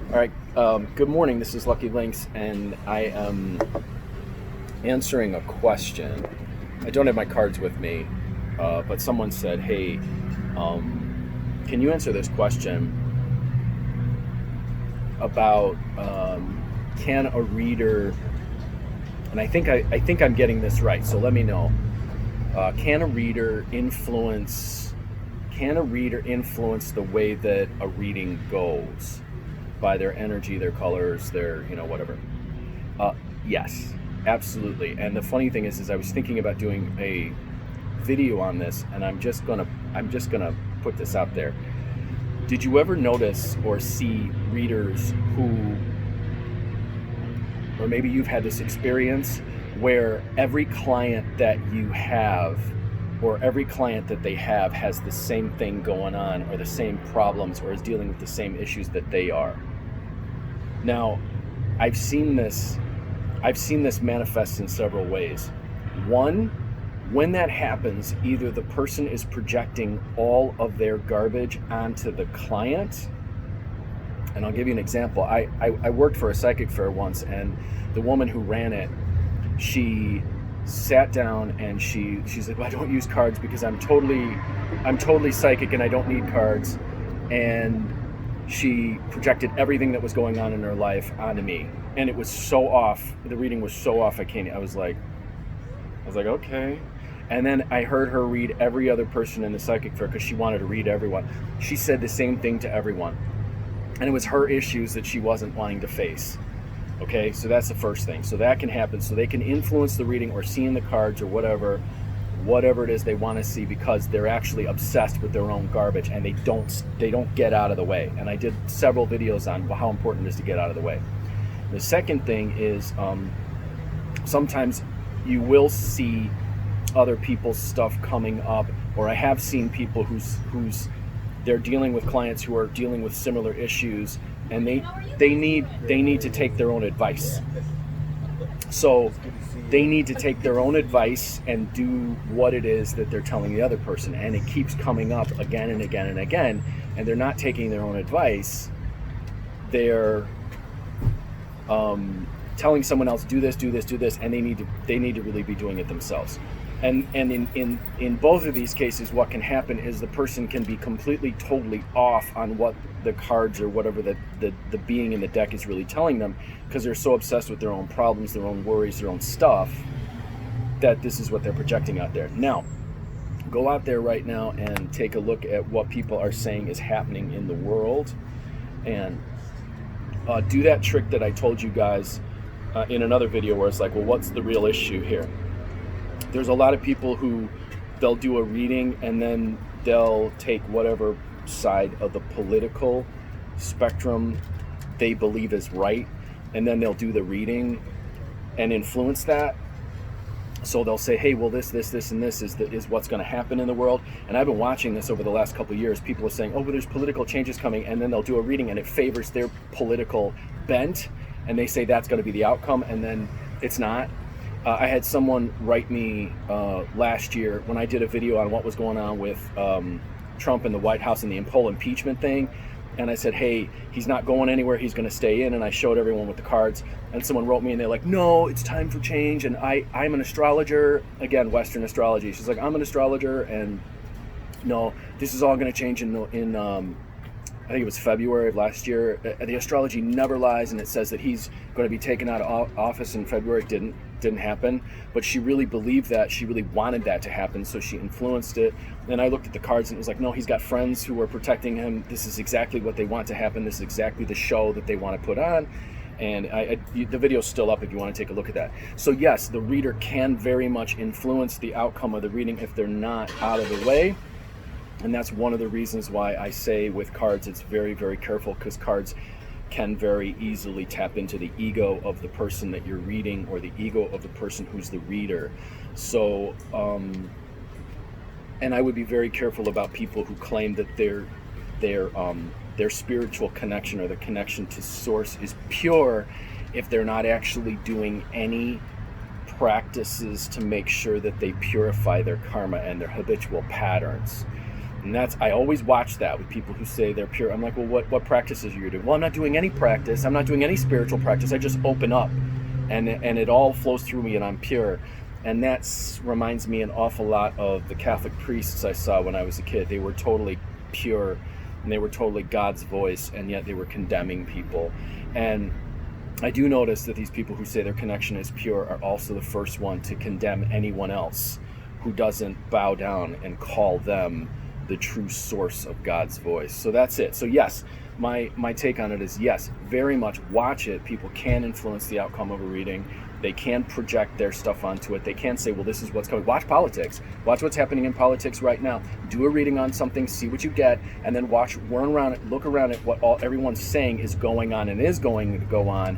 All right. Good morning. This is Lucky Links, and I am answering a question. I don't have my cards with me, but someone said, "Hey, can you answer this question about can a reader?" And I think I'm getting this right. So let me know. Can a reader influence? Can a reader influence the way that a reading goes by their energy, their colors, their whatever? Uh, yes, absolutely. And the funny thing is I was thinking about doing a video on this, and I'm just gonna put this out there. Did you ever notice or see readers who, or maybe you've had this experience where every client that you have, or every client that they have, has the same thing going on, or the same problems, or is dealing with the same issues that they are? Now, I've seen this I've seen this manifest in several ways. One, when that happens, either the person is projecting all of their garbage onto the client. And I'll give you an example. I worked for a psychic fair once, and the woman who ran it, she sat down and she's like, well, I don't use cards because I'm totally psychic and I don't need cards. And she projected everything that was going on in her life onto me, and it was so off. The reading was so off. I was like, okay. And then I heard her read every other person in the psychic fair because she wanted to read everyone. She said the same thing to everyone, and it was her issues that she wasn't wanting to face. Okay, so that's the first thing. So that can happen. So they can influence the reading or seeing the cards or whatever it is they want to see, because they're actually obsessed with their own garbage, and they don't get out of the way. And I did several videos on how important it is to get out of the way. The second thing is, sometimes you will see other people's stuff coming up, or I have seen people who's they're dealing with clients who are dealing with similar issues, and they need to take their own advice. So they need to take their own advice and do what it is that they're telling the other person, and it keeps coming up again and again and again, and they're not taking their own advice. They're telling someone else, do this, do this, do this, and they need to really be doing it themselves. And in both of these cases, what can happen is the person can be completely, totally off on what the cards or whatever the being in the deck is really telling them, because they're so obsessed with their own problems, their own worries, their own stuff, that this is what they're projecting out there. Now, go out there right now and take a look at what people are saying is happening in the world, and do that trick that I told you guys in another video, where it's like, well, what's the real issue here? There's a lot of people who they'll do a reading, and then they'll take whatever side of the political spectrum they believe is right, and then they'll do the reading and influence that. So they'll say, hey, well, this, and this is what's going to happen in the world. And I've been watching this over the last couple of years. People are saying, oh, but there's political changes coming, and then they'll do a reading and it favors their political bent, and they say that's going to be the outcome, and then it's not. I had someone write me last year when I did a video on what was going on with Trump and the White House and the whole impeachment thing. And I said, hey, he's not going anywhere, he's going to stay in. And I showed everyone with the cards. And someone wrote me, and they're like, no, it's time for change. And I'm an astrologer. Again, Western astrology. She's like, I'm an astrologer, and no, this is all going to change in I think it was February of last year. The astrology never lies, and it says that he's going to be taken out of office in February. It didn't happen, but she really believed that. She really wanted that to happen, so she influenced it. And I looked at the cards, and it was like, no, he's got friends who are protecting him. This is exactly what they want to happen. This is exactly the show that they want to put on. And the video's still up if you want to take a look at that. So yes, the reader can very much influence the outcome of the reading if they're not out of the way. And that's one of the reasons why I say with cards, it's very, very careful, because cards can very easily tap into the ego of the person that you're reading, or the ego of the person who's the reader. So, and I would be very careful about people who claim that their spiritual connection, or the connection to source, is pure, if they're not actually doing any practices to make sure that they purify their karma and their habitual patterns. And that's, I always watch that with people who say they're pure. I'm like, well, what practices are you doing? Well, I'm not doing any practice. I'm not doing any spiritual practice. I just open up, and it all flows through me, and I'm pure. And that reminds me an awful lot of the Catholic priests I saw when I was a kid. They were totally pure, and they were totally God's voice, and yet they were condemning people. And I do notice that these people who say their connection is pure are also the first one to condemn anyone else who doesn't bow down and call them the true source of God's voice. So that's it. So yes, my take on it is yes, very much watch it. People can influence the outcome of a reading. They can project their stuff onto it. They can say, well, this is what's coming. Watch politics. Watch what's happening in politics right now. Do a reading on something, see what you get, and then run around it, look around at what everyone's saying is going on and is going to go on,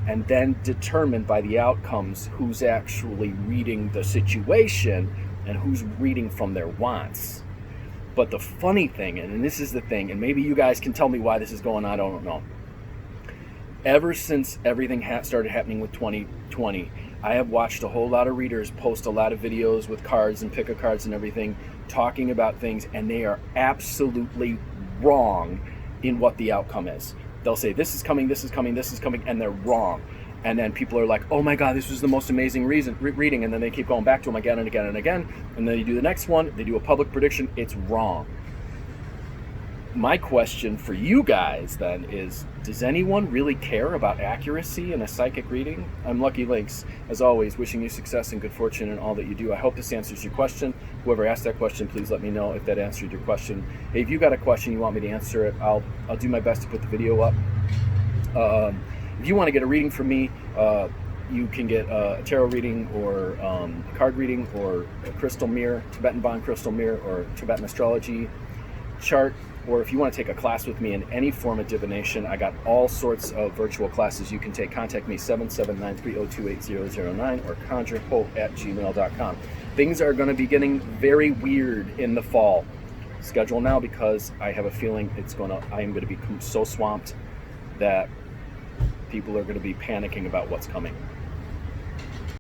and then determine by the outcomes who's actually reading the situation and who's reading from their wants. But the funny thing, and this is the thing, and maybe you guys can tell me why this is going on, I don't know. Ever since everything started happening with 2020, I have watched a whole lot of readers post a lot of videos with cards and pick-a cards and everything, talking about things, and they are absolutely wrong in what the outcome is. They'll say, this is coming, this is coming, this is coming, and they're wrong. And then people are like, oh my God, this was the most amazing reading. And then they keep going back to them again and again and again. And then you do the next one, they do a public prediction, it's wrong. My question for you guys then is, does anyone really care about accuracy in a psychic reading? I'm Lucky Links, as always, wishing you success and good fortune in all that you do. I hope this answers your question. Whoever asked that question, please let me know if that answered your question. Hey, if you got a question, you want me to answer it, I'll do my best to put the video up. If you want to get a reading from me, you can get a tarot reading or a card reading or a crystal mirror, Tibetan bond crystal mirror, or Tibetan astrology chart. Or if you want to take a class with me in any form of divination, I got all sorts of virtual classes you can take. Contact me 779-302-8009 or conjurehope@gmail.com. Things are going to be getting very weird in the fall. Schedule now, because I have a feeling I am going to become so swamped that people are going to be panicking about what's coming.